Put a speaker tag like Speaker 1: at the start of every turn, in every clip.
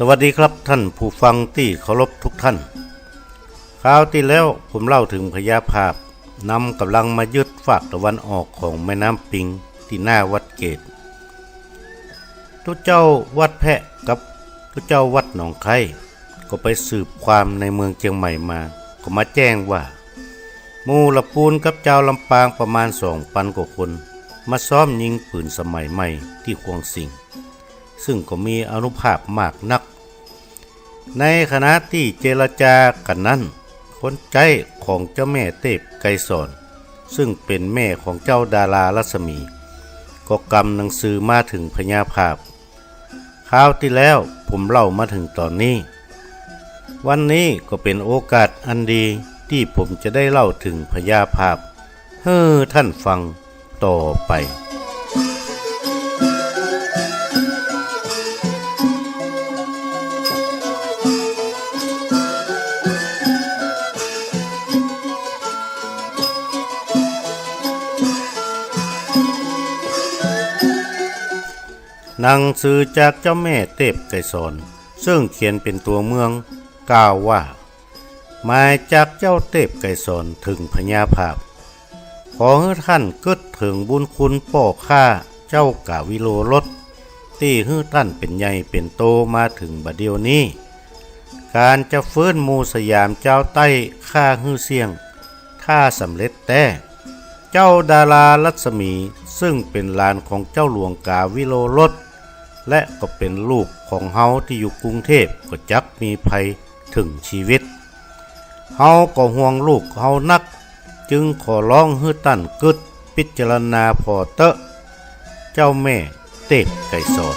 Speaker 1: สวัสดีครับท่านผู้ฟังที่เคารพทุกท่านคราวที่แล้วผมเล่าถึงพญาภาพนำกำลังมายึดฝากตะวันออกของแม่น้ำปิงที่หน้าวัดเกตทุกเจ้าวัดแพะกับทุกเจ้าวัดหนองไคก็ไปสืบความในเมืองเชียงใหม่มาก็มาแจ้งว่ามูละปูนกับเจ้าลำปางประมาณ2,000 กว่าคนมาซ้อมยิงปืนสมัยใหม่ที่ควงสิงซึ่งก็มีอานุภาพมากนักในขณะที่เจรจากันนั้นคนใจของเจ้าแม่เทพไกรสอนซึ่งเป็นแม่ของเจ้าดารารัศมีก็กำหนังสือมาถึงพญาภาพคราวที่แล้วผมเล่ามาถึงตอนนี้วันนี้ก็เป็นโอกาสอันดีที่ผมจะได้เล่าถึงพญาภาพให้ท่านฟังต่อไปหนังสือจากเจ้าแม่เทพไกรสอนซึ่งเขียนเป็นตัวเมืองกล่าวว่ามาจากเจ้าเทพไกรสอนถึงพญาภาพขอให้ท่านกึดถึงบุญคุณป่อข้าเจ้ากาวิโลรสที่ให้ท่านเป็นใหญ่เป็นโตมาถึงบัดเดียวนี้การจะฟื้นมูสยามเจ้าใต้ข้าฮื้อเสียงถ้าสำเร็จแต่เจ้าดารารัศมีซึ่งเป็นหลานของเจ้าหลวงกาวิโลรสและก็เป็นลูกของเฮาที่อยู่กรุงเทพก็จักมีภัยถึงชีวิตเฮาก็ห่วงลูกเฮานักจึงขอร้องให้ท่านกึดพิจารณาพอเตอะเจ้าแม่เทพไกรสอน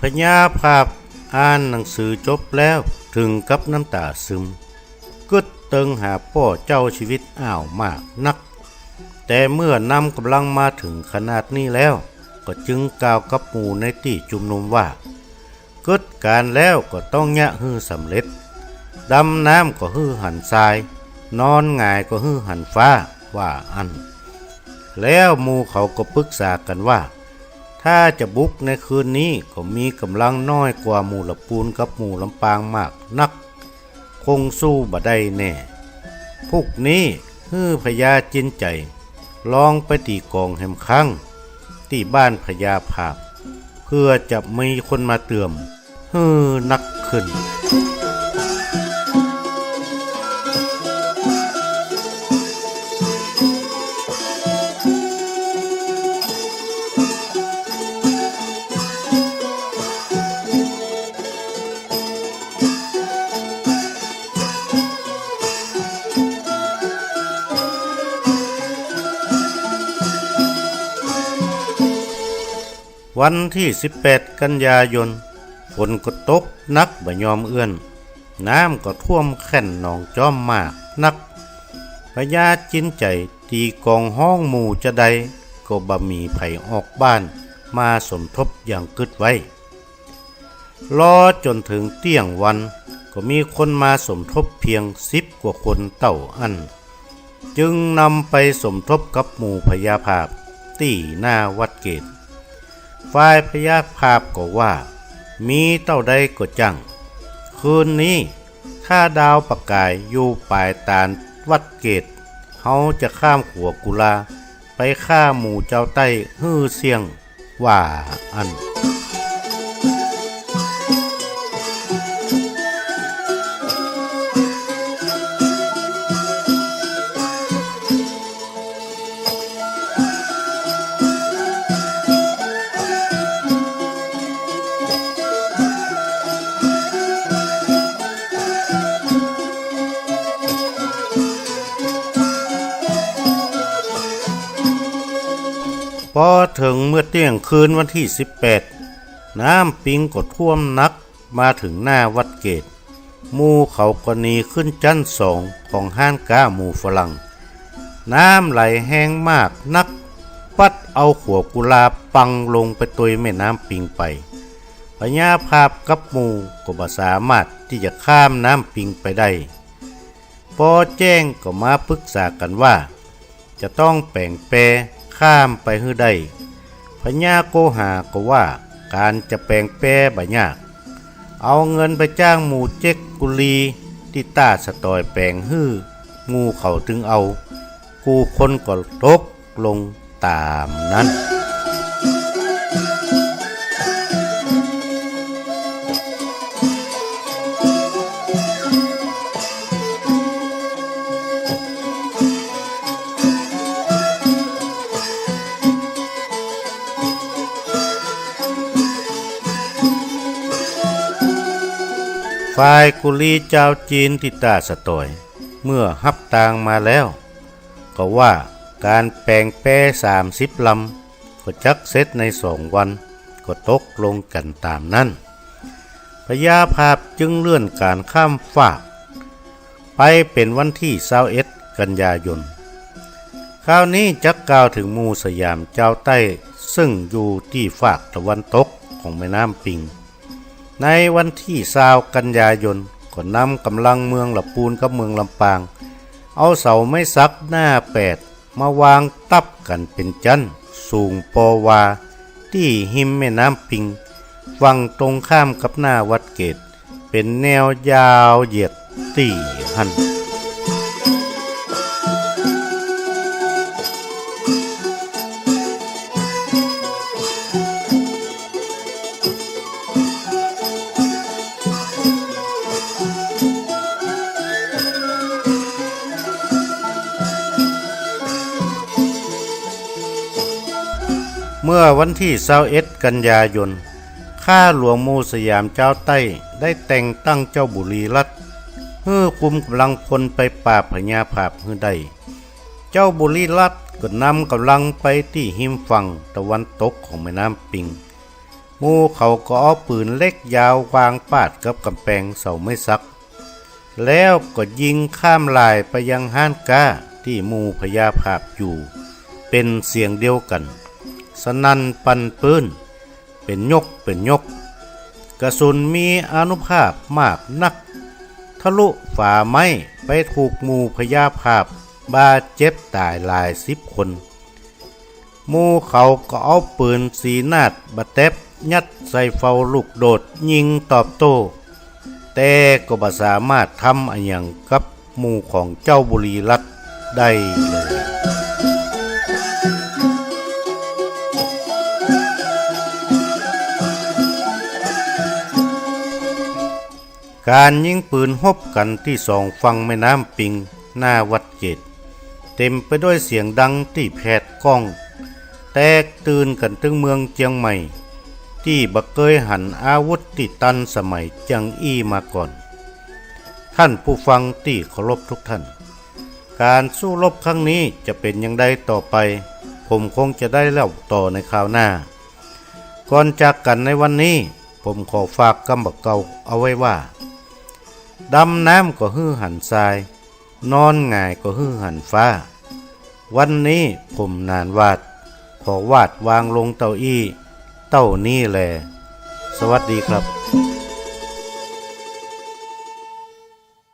Speaker 1: พญาภาพอ่านหนังสือจบแล้วถึงกับน้ำตาซึมกึดเติงหาพ่อเจ้าชีวิตอ้าวมากนักแต่เมื่อนำกำลังมาถึงขนาดนี้แล้วก็จึงกล่าวกับหมู่ในที่จุมนุมว่ากึดการแล้วก็ต้องยะฮื้อสำเร็จดำน้ำก็ฮื้อหันทรายนอนหงายก็ฮื้อหันฟ้าว่าอันแล้วหมู่เขาก็ปรึกษากันว่าถ้าจะบุกในคืนนี้ก็มีกำลังน้อยกว่าหมู่ละปูนกับหมู่ลำปางมากนักคงสู้บ่ได้แน่พวกนี้ฮื้อพญาจินใจลองไปตีกองแหมครั้งที่บ้านพญาภาพเพื่อจะมีคนมาเตือนฮื้อนักขึ้นวันที่18 กันยายนฝนก็ตกนักบ่ยอมเอื้อนน้ำก็ท่วมแค่นหนองจอมมากนักพญาจินใจตีกองห้องหมู่จะใดก็บ่มีไผออกบ้านมาสมทบอย่างกึดไว้รอจนถึงเที่ยงวันก็มีคนมาสมทบเพียง10 กว่าคนเต่าอันจึงนำไปสมทบกับหมู่พญาภาพที่หน้าวัดเกตฝ่ายพญาภาพก็ว่ามีเต้าใดก็จังคืนนี้ถ้าดาวประกายอยู่ปลายตาลวัดเกตเฮาจะข้ามขัวกุลาไปฆ่าหมู่เจ้าใต้ฮื้อเสียงว่าอัน พอถึงเมื่อเที่ยงคืนวันที่18น้ำปิงก็ท่วมนักมาถึงหน้าวัดเกตหมู่เขาก็หนีขึ้นชั้น2ของห้านก้าหมู่ฝรั่ง น้ำไหลแห้งมากนักปัดเอาขวบกุลาปังลงไปตุยแม่น้ำปิงไปพญาภาพกับหมู่ก็บ่สามารถที่จะข้ามน้ำปิงไปได้พอแจ้งก็มาปรึกษากันว่าจะต้องแปลงแปรข้ามไปให้ได้พญาโกหาก็ว่าการจะแปลงแปรบ่ยากเอาเงินไปจ้างหมู่เจ๊กกุลีที่ต้าสตอยแปลงฮื้องูเขาถึงเอากูคนก็ตกลงตามนั้นฝ่ายกุลีเจ้าจีนที่ตาสตอยเมื่อฮับตางมาแล้วก็ว่าการแปลงแปร30 ลำก็จักเสร็จใน2 วันก็ตกลงกันตามนั้นพญาภาพจึงเลื่อนการข้ามฟากไปเป็นวันที่21 กันยายนคราวนี้จักกล่าวถึงหมู่สยามเจ้าใต้ซึ่งอยู่ที่ฝากตะวันตกของแม่น้ำปิงในวันที่20 กันยายนก็นำกำลังเมืองละปูนกับเมืองลำปางเอาเสาไม้สักหน้า8มาวางตับกันเป็นจันสูงปอวาที่หิมแม่น้ำปิงฝั่งตรงข้ามกับหน้าวัดเกตเป็นแนวยาวเหยียดตีหันเมื่อวันที่21 กันยายนข้าหลวงหมู่สยามเจ้าใต้ได้แต่งตั้งเจ้าบุรีรัตน์เพื่อคุมกำลังพลไปปราบพญาภาพให้ได้เจ้าบุรีรัตน์ก็นำกำลังไปที่หิมฝั่งตะวันตกของแม่น้ำปิงหมู่เขาก็เอาปืนเล็กยาววางปาดกับกำแพงเสาไม้สักแล้วก็ยิงข้ามลายไปยังห้านก้าที่หมู่พญาภาพอยู่เป็นเสียงเดียวกันสนั่นปันปืนเป็นยกกระสุนมีอานุภาพมากนักทะลุฝ่าไม้ไปถูกหมู่พญาภาพบาดเจ็บตายหลาย10 คนหมู่เขาก็เอาปืนสีนาดบะแตบยัดใส่เฝ้าลูกโดดยิงตอบโต้แต่ก็บ่สามารถทำอะไรอย่างกับหมู่ของเจ้าบุรีรัตน์ได้เลยการยิงปืนฮบกันที่2 ฝั่งแม่น้ำปิงหน้าวัดเกตเต็มไปด้วยเสียงดังที่แผดก้องแตกตื่นกันถึงเมืองเจียงใหม่ที่บักเกยหันอาวุธที่ตันสมัยเจียงอี้มาก่อนท่านผู้ฟังที่เคารพทุกท่านการสู้รบครั้งนี้จะเป็นอย่างไรต่อไปผมคงจะได้เล่าต่อในคราวหน้าก่อนจากกันในวันนี้ผมขอฝากคำบอกเก่าเอาไว้ว่าดำน้ำก็ฮื้อหันทรายนอนหงายก็ฮื้อหันฟ้าวันนี้ผมนานวาดขอวาดวางลงเต้าอี้เต้านี้แลสวัสดีครับ